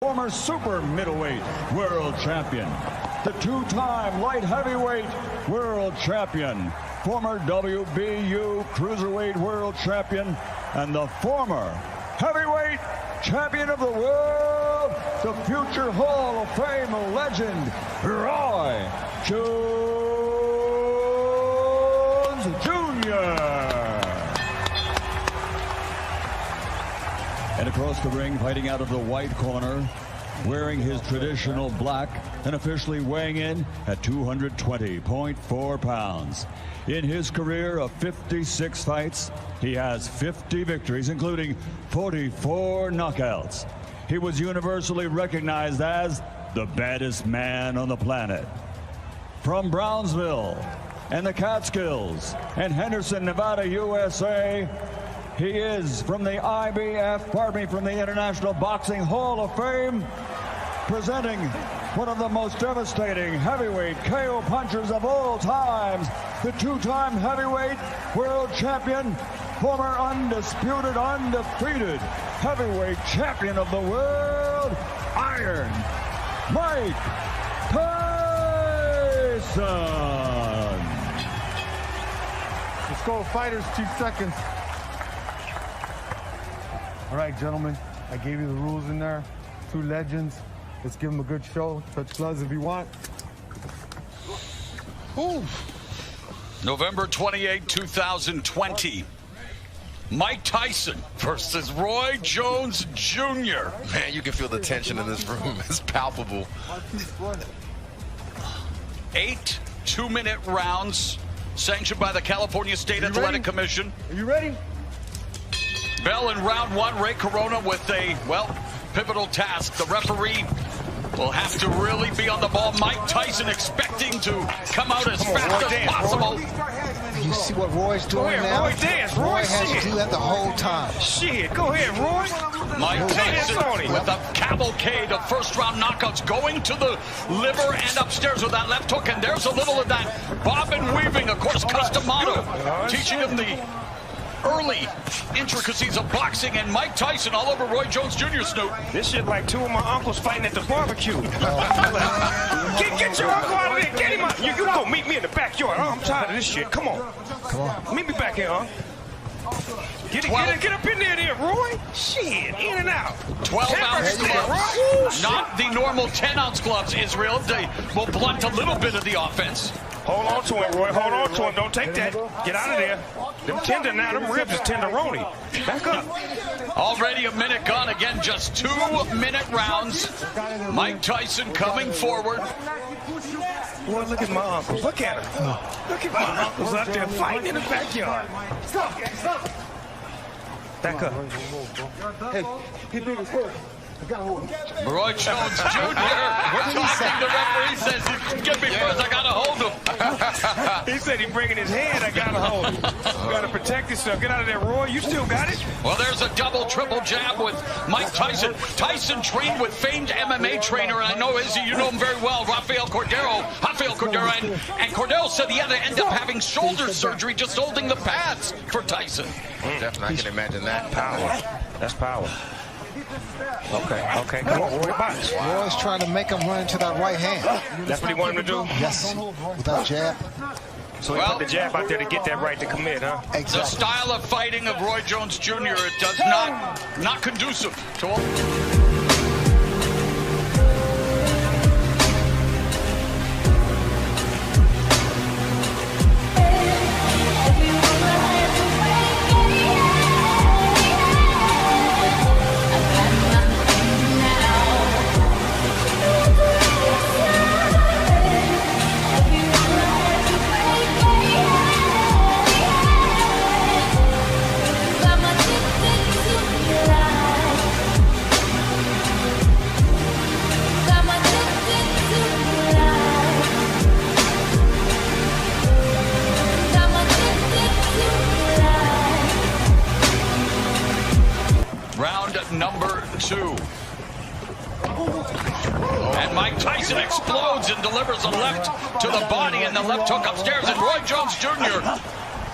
Former super middleweight world champion, the two-time light heavyweight world champion, former WBU cruiserweight world champion, and the former heavyweight champion of the world, the future Hall of Fame legend, Roy Jones Jr. And across the ring, fighting out of the white corner, wearing his traditional black and officially weighing in at 220.4 pounds. In his career of 56 fights, he has 50 victories, including 44 knockouts. He was universally recognized as the baddest man on the planet. From Brownsville and the Catskills and Henderson, Nevada, USA, he is from the from the International Boxing Hall of Fame, presenting one of the most devastating heavyweight KO punchers of all times, the two-time heavyweight world champion, former undisputed, undefeated heavyweight champion of the world, Iron Mike Tyson. Let's go, fighters, 2 seconds. All right, gentlemen, I gave you the rules in there. 2 legends. Let's give them a good show. Touch gloves if you want. Ooh. November 28, 2020. Mike Tyson versus Roy Jones Jr. Man, you can feel the tension in this room. It's palpable. 8 2-minute rounds sanctioned by the California State Athletic Commission. Are you ready? Bell in round 1, Ray Corona with a, well, pivotal task. The referee will have to really be on the ball. Mike Tyson expecting to come out as fast as possible. You see what Roy's doing now? Roy dance. Roy has to do that the whole time. Shit, go ahead, Roy. Mike Tyson with a cavalcade of first-round knockouts, going to the liver and upstairs with that left hook. And there's a little of that bobbin weaving, of course, Customato, teaching him the early intricacies of boxing, and Mike Tyson all over Roy Jones Jr. Snoop. This shit like 2 of my uncles fighting at the barbecue. Get your uncle out of there. Get him out. You go meet me in the backyard. I'm tired of this shit. Come on. Meet me back here, huh? Get up in there, Roy. Shit, in and out. 12-ounce gloves. Not the normal 10-ounce gloves, Israel. They will blunt a little bit of the offense. Hold on to him, Roy. Hold on to him. Don't take that. Get out of there. Them tender now. Them ribs is tenderoni. Back up. Already a minute gone. Again, just 2-minute rounds. Mike Tyson coming forward. Boy, look at my uncles. Look at him. Look at my uncles out there fighting in the backyard. Stop. Back up. Hey, get big as hell. Roy Jones Jr. talking. The referee says, "Get me first. I gotta hold him." He said he's bringing his hand. I gotta hold him. You gotta protect yourself. Get out of there, Roy. You still got it. Well, there's a double, triple jab with Mike Tyson. Tyson trained with famed MMA trainer, and I know, Izzy, you know him very well, Rafael Cordero. And Cordero said he had to end up having shoulder surgery just holding the pads for Tyson. Definitely, I can imagine that. Power. That's power. Okay, come on, Roy, box. Roy's trying to make him run into that right hand. That's what he wanted him to do? Yes, without jab. So he put the jab out there to get that right to commit, huh? Exactly. The style of fighting of Roy Jones Jr., it does not conducive to all. Number 2. And Mike Tyson explodes and delivers a left to the body and the left hook upstairs. And Roy Jones Jr.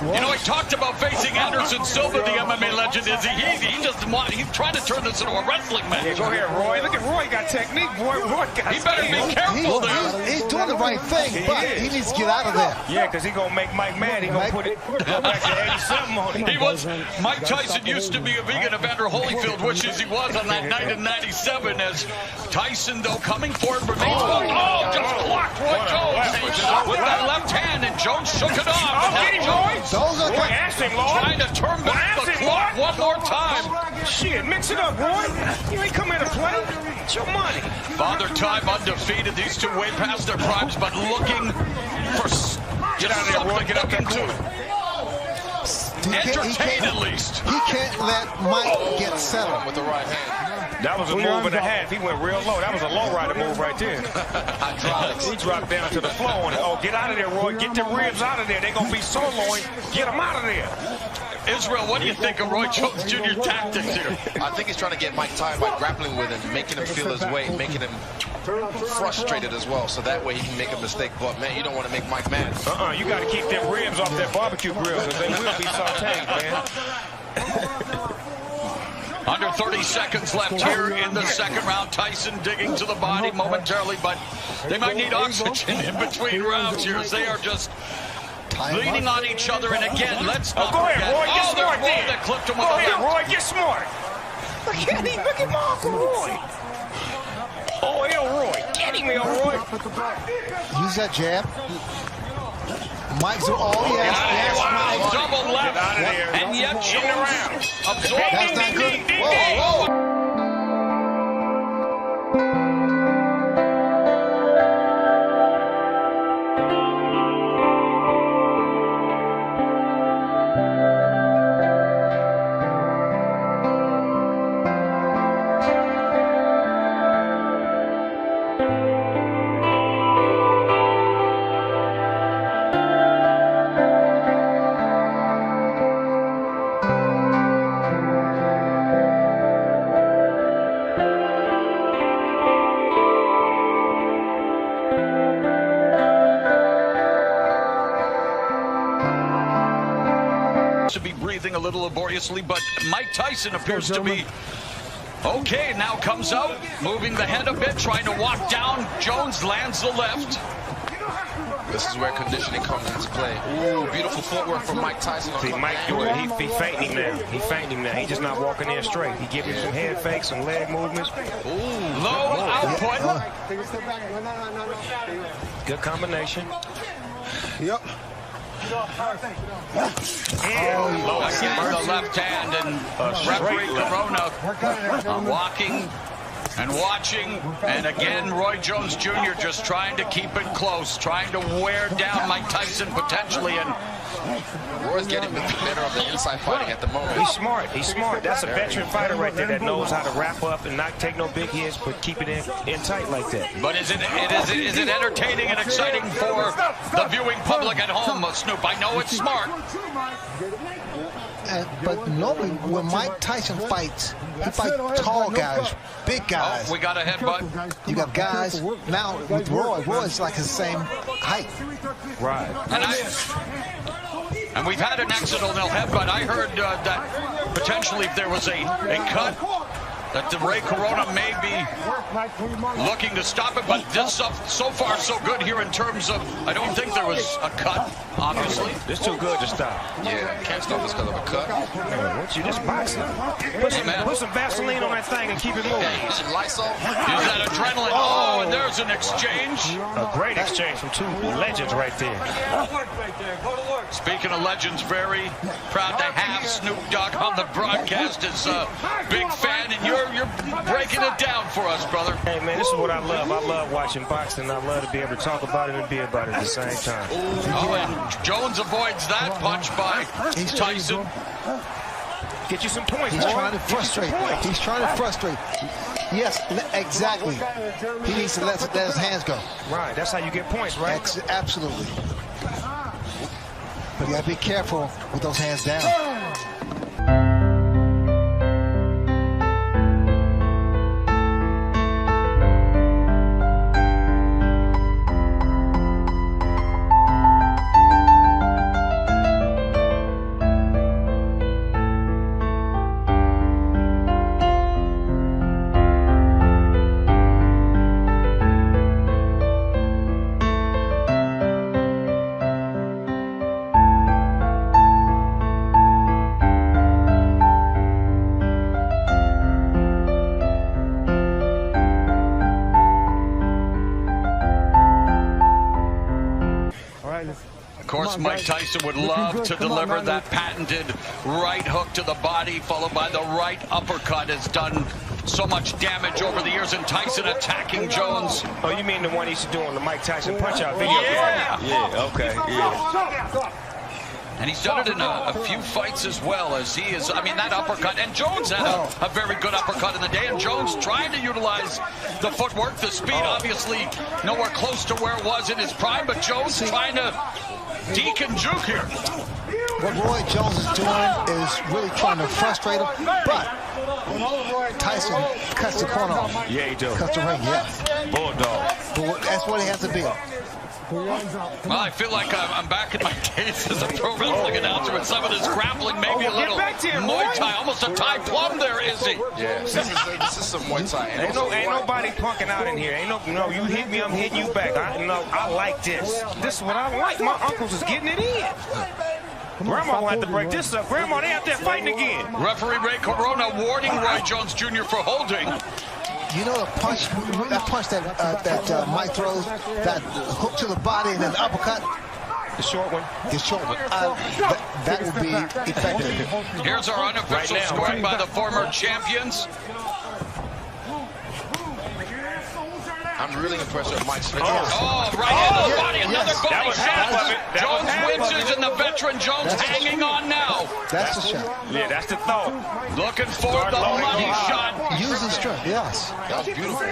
You know, he talked about facing Anderson Silva, the MMA legend. Is he just he's trying to turn this into a wrestling match. Yeah, go ahead, Roy. Look at Roy got technique, boy. Roy got He better be careful there. He's doing the right thing, but he needs to get out of there. Yeah, because he's going to make Mike mad. He's going to go back to 87 on him. Mike Tyson used to be a vegan. Evander Holyfield wishes he was on that night in 97 as Tyson, though, coming forward remains. Oh, just clocked Roy Jones with that left hand, and Jones shook it off. Oh, get him, Roy. Roy, ask him, Lord. Trying to turn back the clock one more time. Shit, mix it up, Roy. You ain't come here to play. It's your money. Father Time undefeated. These two way past their primes, but looking for Get out of there, Roy. Get up that corner. Entertain at least. He can't let Mike get settled with the right hand. That was a move and a half. He went real low. That was a low rider move right there. Hydraulics. He dropped down to the floor on it. Oh, get out of there, Roy. Get the ribs out of there. They're going to be soloing. Get them out of there. Israel, what do you think of Roy Jones Jr.'s tactics here? I think he's trying to get Mike tired by grappling with him, making him feel his weight, making him frustrated as well, so that way he can make a mistake. But, man, you don't want to make Mike mad. You got to keep them ribs off that barbecue grill because they will be sauteed, man. Under 30 seconds left here in the second round. Tyson digging to the body momentarily, but they might need oxygen in between rounds here as they are just leaning on each other. And again, let's not go forget. ahead, Roy, get smart Roy there. that clipped him with Go a ahead, left. Roy, get smart. Look at him. Look at my Uncle Roy. Oh, Elroy. Get him, Elroy. Use that jab. Mike's yes. Wow, double left. Get out of there. And yet Jones absorbed. That's not good. Whoa. To be breathing a little laboriously, but Mike Tyson appears to be okay. Now comes out, moving the head a bit, trying to walk down. Jones lands the left. This is where conditioning comes into play. Ooh, beautiful footwork from Mike Tyson. See, Mike, he fainting him now. He fainting him now. He's just not walking in straight. He giving some head fakes, some leg movements. Ooh, low output. Good combination. Yep. Again, the left hand, and referee Corona walking and watching, and again Roy Jones Jr. just trying to keep it close, trying to wear down Mike Tyson potentially, and Roy's getting the better of the inside fighting at the moment. He's smart. He's smart. That's a veteran fighter right there that knows how to wrap up and not take no big hits, but keep it in tight like that. But is it entertaining and exciting for the viewing public at home, Snoop? I know it's smart. But normally when Mike Tyson fights, he fights tall guys, big guys. Oh, we got a headbutt. You got guys now with Roy's like the same height. Right. And we've had an accidental headbutt. I heard that potentially if there was a cut, that the Ray Corona may be looking to stop it, but this so far so good here in terms of, I don't think there was a cut, obviously. This too good to stop. Yeah, can't stop this because of a cut. What you just boxing? Put some Vaseline on that thing and keep it moving. Hey, some Lysol. Use that adrenaline. Oh, and there's an exchange. A great exchange from two legends right there. Speaking of legends, very proud to have Snoop Dogg on the broadcast as a big fan, and you're breaking it down for us, brother. Hey, man, this is what I love. I love watching boxing. I love to be able to talk about it and be about it at the same time. Oh, and Jones avoids that punch by Tyson. Get you some points. He's trying to frustrate. He's trying to frustrate. Yes, exactly. He needs to let his hands go. Right, that's how you get points, right? Absolutely. But you gotta be careful with those hands down. course, Mike Tyson would love to deliver that patented right hook to the body, followed by the right uppercut. Has done so much damage over the years, and Tyson attacking Jones. Oh, you mean the one he used to do on the Mike Tyson punch-out video? Yeah, okay, yeah. And he's done it in a few fights as well, as he is, I mean, that uppercut. And Jones had a very good uppercut in the day, and Jones trying to utilize the footwork, the speed, obviously nowhere close to where it was in his prime, but Jones trying to deke and juke here. What Roy Jones is doing is really trying to frustrate him, but Tyson cuts the corner off. Yeah, he does. Cuts the ring, yeah. Bulldog. But that's what he has to be. Well, I feel like I'm back in my days as a pro wrestling announcer with some of this grappling, maybe a little Muay Thai, almost a Thai plum there, Izzy. Yeah, this is some Muay Thai. Ain't nobody punking out in here. No, you hit me, I'm hitting you back. I like this. This is what I like. My uncles is getting it in. Grandma will have to break this up. Grandma, they out there fighting again. Referee Ray Corona warning Roy Jones Jr. for holding. You know the punch, that Mike throws, that hook to the body and then the uppercut? The short one? The short one. That would be effective. Here's our unofficial scoring by the former champions. I'm really impressed with Mike's finish. Oh, right in the body, another body shot. Jones winches, and the veteran Jones hanging on now. That's the shot. Yeah, that's the thought. Looking for the money shot. Use the strength, yes. That was beautiful.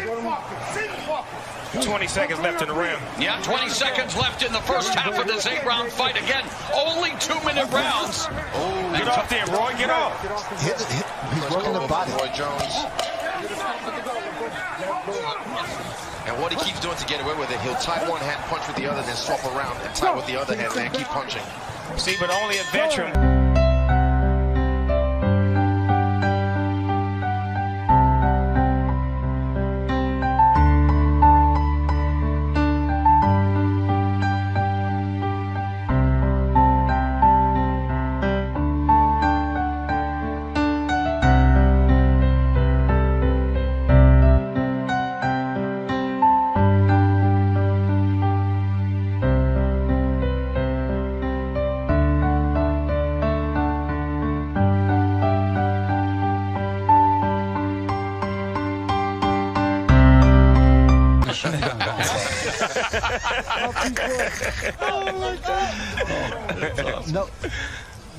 20 seconds left in the round. Yeah, 20 seconds left in the first half of this 8-round fight. Again, only 2-minute rounds. Oh, get off there, Roy, get off. He's working the body. Roy Jones. And what he keeps doing to get away with it, he'll tie one hand, punch with the other, then swap around and tie with the other hand, and keep punching. See, but only a veteran.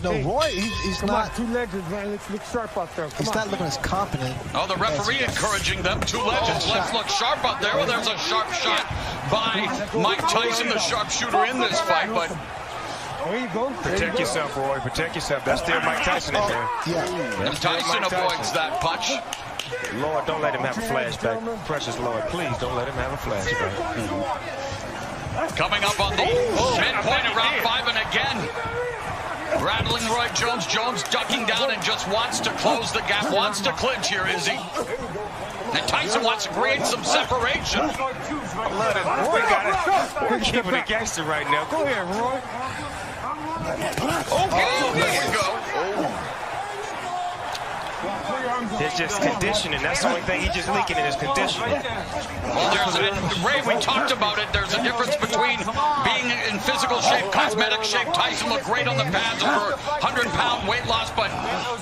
No, Roy, he's not. Two legends, man. Let's look sharp out there. He's not looking as confident. Oh, the referee encouraging them. Two legends. Let's look sharp out there. Well, there's a sharp shot by Mike Tyson, the sharpshooter in this fight. But there you go. Protect yourself, Roy. Protect yourself. That's still Mike Tyson in there. Yeah. And Tyson avoids that punch. Lord, don't let him have a flashback. Precious Lord, please don't let him have a flashback. Coming up on the midpoint of round 5, and again, rattling Roy Jones. Jones ducking down and just wants to close the gap, wants to clinch here, Izzy. And Tyson wants to create some separation. I love it. Roy got it. We're keeping it gangster right now. Go ahead, Roy. Oh, there we go. It's just conditioning. That's the only thing he's just leaking in his conditioning. Well, Ray, we talked about it. There's a difference between being in physical shape, cosmetic shape. Tyson looked great on the pads over 100-pound weight loss, but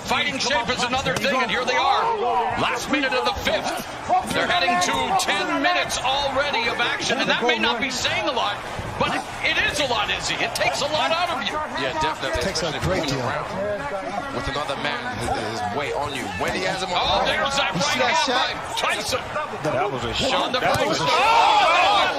fighting shape is another thing, and here they are. Last minute of the 5th. They're heading to 10 minutes already of action, and that may not be saying a lot, but it is a lot, Izzy. It takes a lot out of you. Yeah, definitely. It takes a great deal. With another man his weight on you. When he has him on Oh, there's that right hand by Tyson. That was a shot. That was a shot.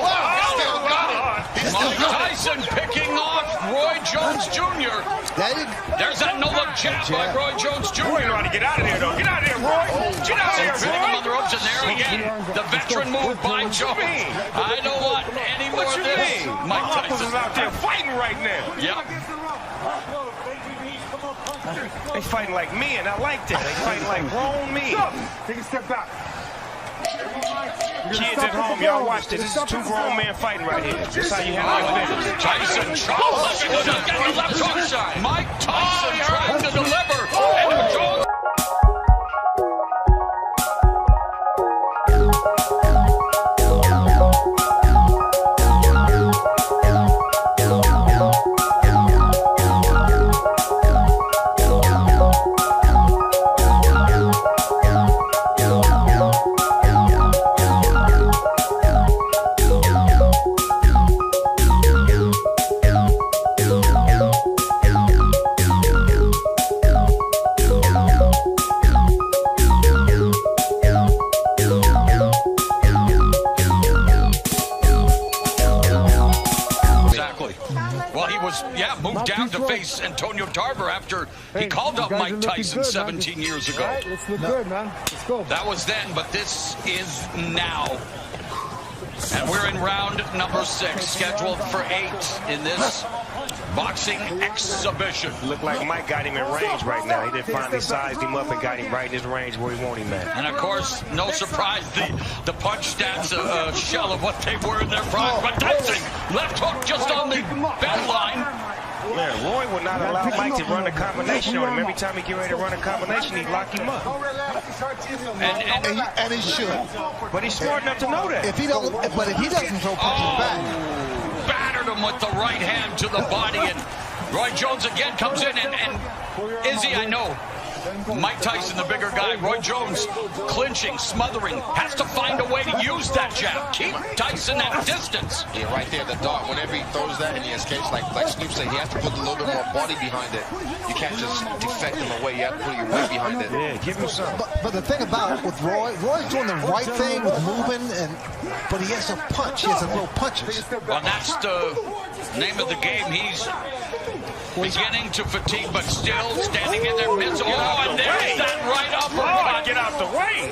Still got it. Mike Tyson picking off Roy Jones Jr. There's that no-look jab by Roy Jones Jr. Roy trying to get out of there, though. Get out of there, Roy. Get out of there, Hitting him on the Roy. ropes, and there again, the veteran move by Jones. I don't want any more What of you this. mean? Mike My uncles is Tyson. out there fighting right now. Yep. They fighting like men. I like that. They fighting like grown men. Take a step back. Kids at home, y'all watch this. This is two grown men fighting right here. This is how you handle it. Tyson tries to get the left hook. Mike Tyson trying to deliver. And Jones. was, moved down to face Antonio Tarver after he called up Mike Tyson 17 years ago. Right, let's look good, man. Let's go. That was then, but this is now. And we're in round number 6, scheduled for 8 in this boxing exhibition. Looked like Mike got him in range right now. He didn't finally sized him up and got him right in his range where he wanted him at. And of course, no surprise, the punch stats a shell of what they were in their prime. But Tyson, left hook just on the bell line. Yeah, Roy would not allow Mike to run a combination on him. Every time he get ready to run a combination, he'd lock him up. And he should. But he's smart enough to know that. If he doesn't throw punches back. Battered him with the right hand to the body, and Roy Jones again comes in, and Izzy, I know, Mike Tyson, the bigger guy, Roy Jones clinching, smothering, has to find a way to use that jab. Keep Tyson at distance. Yeah, right there, the dart. Whenever he throws that and he escapes, like Snoop said, he has to put a little bit more body behind it. You can't just defect him away. You have to put your weight behind it. Yeah, give him some. But the thing about it with Roy's doing the right thing with moving, but he has to punch. He has to throw punches. Well, that's the name of the game. He's beginning to fatigue, but still standing in there midst. Oh, and there's that right uppercut. Get out the way.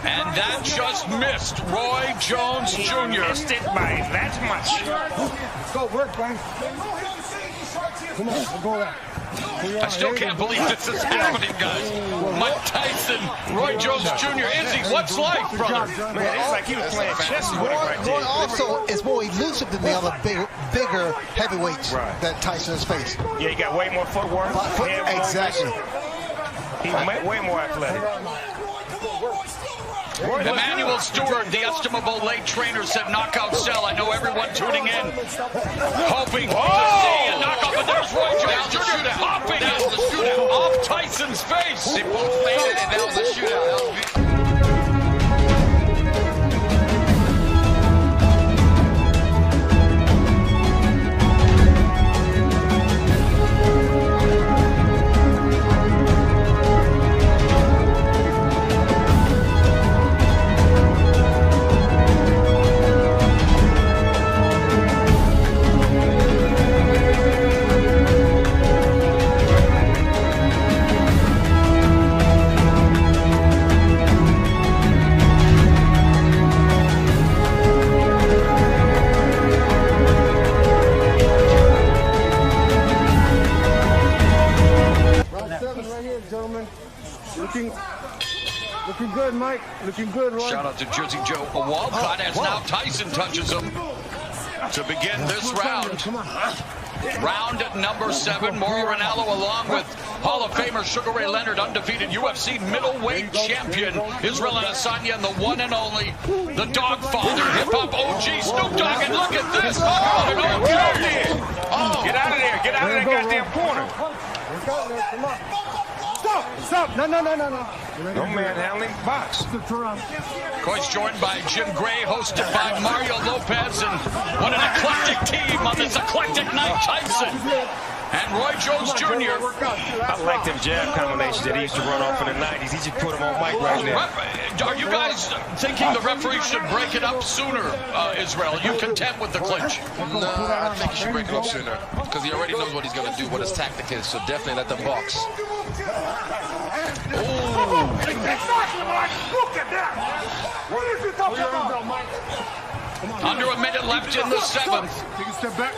And that just missed Roy Jones Jr. Missed it by that much. Let's go, work, man. Come on, we'll go there. I still can't believe this is happening, guys. Mike Tyson, Roy Jones Jr. Izzy, what's life, brother? Man, it's like he was playing chess with him right there. Roy also is more elusive than the other bigger heavyweights that Tyson has faced. Yeah, he got way more footwork. Exactly. He's way more athletic. Emmanuel Stewart, the estimable late trainer, said knockout cell. I know everyone tuning in, hoping to see a knockout, but there's Roy Jones Jr. hopping off Tyson's face. They both made it, and that was a shootout. Looking good, Mike. Looking good, Roy. Shout out to Jersey Joe. A Walcott as now Tyson touches him to begin this round. Round number 7. Mauro Ranallo along with Hall of Famer Sugar Ray Leonard, undefeated UFC middleweight champion Israel Adesanya, and the one and only, the Dogfather, hip-hop OG Snoop Dogg. And look at this. Get out of there. Get out of that goddamn corner. Come on. Stop. No. No manhandling, box. Of course, joined by Jim Gray, hosted by Mario Lopez, and what an eclectic team on this eclectic night. Tyson and Roy Jones Jr. I like them jab combinations that he used to run off in the 90s. He just put them on Mike right now. Are you guys thinking the referee should break it up sooner, Israel? Are you content with the clinch? No, I think he should break it up sooner because he already knows what he's going to do, what his tactic is, so definitely let them box. Under a minute left in the 7th. Take a step back.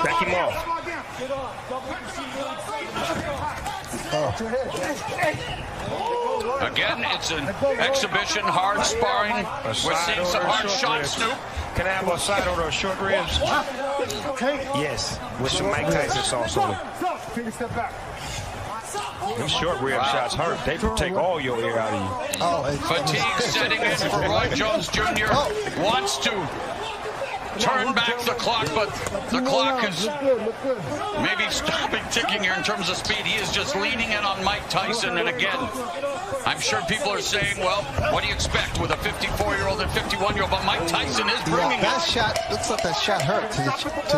Back him off. Again, it's an exhibition, hard sparring. We're seeing some hard shots, Snoop. Can I have a side order of short ribs? Yes, with some Mike Tyson sauce on it. Take a step back. Them short rib shots hurt. They take all your air out of you. Fatigue setting in for Roy Jones Jr. Wants to turn back the clock, but the clock is maybe stopping ticking here in terms of speed. He is just leaning in on Mike Tyson, and again, I'm sure people are saying, well, what do you expect with a 54-year-old and 51-year-old? But Mike Tyson is bringing that shot. Looks like that shot hurt to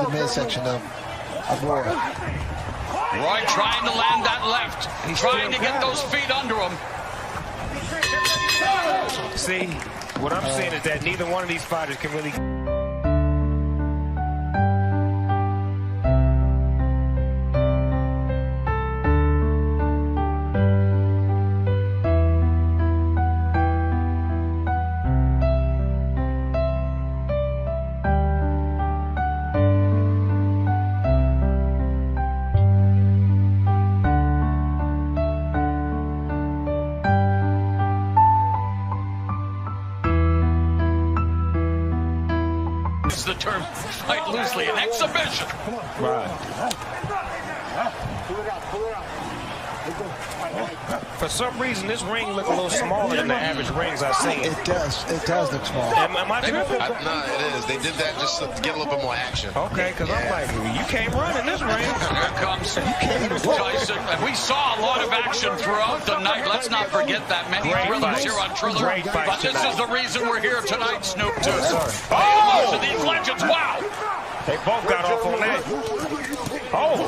the midsection of Roy. Roy trying to land that left, trying to get those feet under him. See, what I'm saying is that neither one of these fighters can really... use the term fight loosely, an exhibition. Right. For some reason, this ring look a little smaller than the average rings I've seen. It does look small. Am I tripping? No, it is. They did that just to get a little bit more action. Okay, because I'm like, you can't run in this ring. Here comes Tyson. And we saw a lot of action throughout the night. Let's not forget that. Many thrillers here on Triller. Great fight But this tonight. is the reason we're here tonight, Snoop, too. Oh! To these legends, wow! They both got off on that. Oh!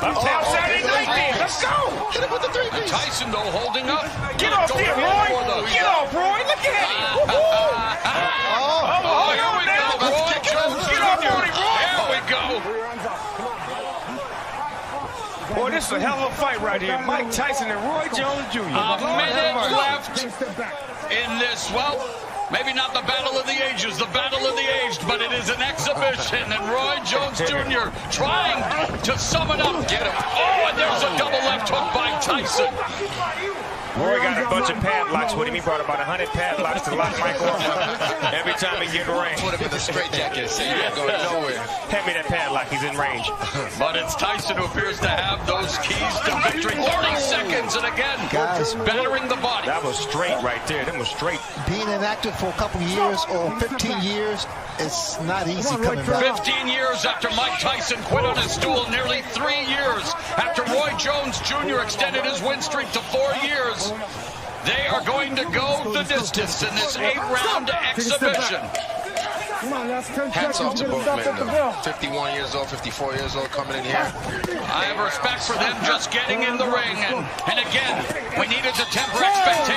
Uptown Saturday night then. Let's go! Hit him with the 3 piece. Tyson, though, holding up. Get off there, Roy! Get off, Roy! Look at him! Oh, here we go. Roy Jones. Get off, Roy! There we go. Boy, this is a hell of a fight right here. Mike Tyson and Roy Jones Jr. A minute left in this, well, maybe not the battle of the ages, the battle of the aged, but it is an exhibition, and Roy Jones Jr. trying to sum it up. Get him. Oh, and there's a double left hook by Tyson. Roy got a bunch of padlocks with him. He brought about 100 padlocks to lock Michael up every time he get in range. Put him in the straitjacket, so you're not going nowhere. Hand me that padlock. He's in range. But it's Tyson who appears to have those keys to victory. 30 seconds, and again, Guys, battering the body. That was straight right there. That was straight. being inactive for a couple of years or 15 years, it's not easy coming back. 15 years after Mike Tyson quit on his stool, nearly 3 years after Roy Jones Jr. extended his win streak to 4 years. They are going to go the distance in this 8-round exhibition. Hats off to both men, though. 51 years old, 54 years old, coming in here. I have respect for them just getting in the ring. And again, we needed to temper expectations.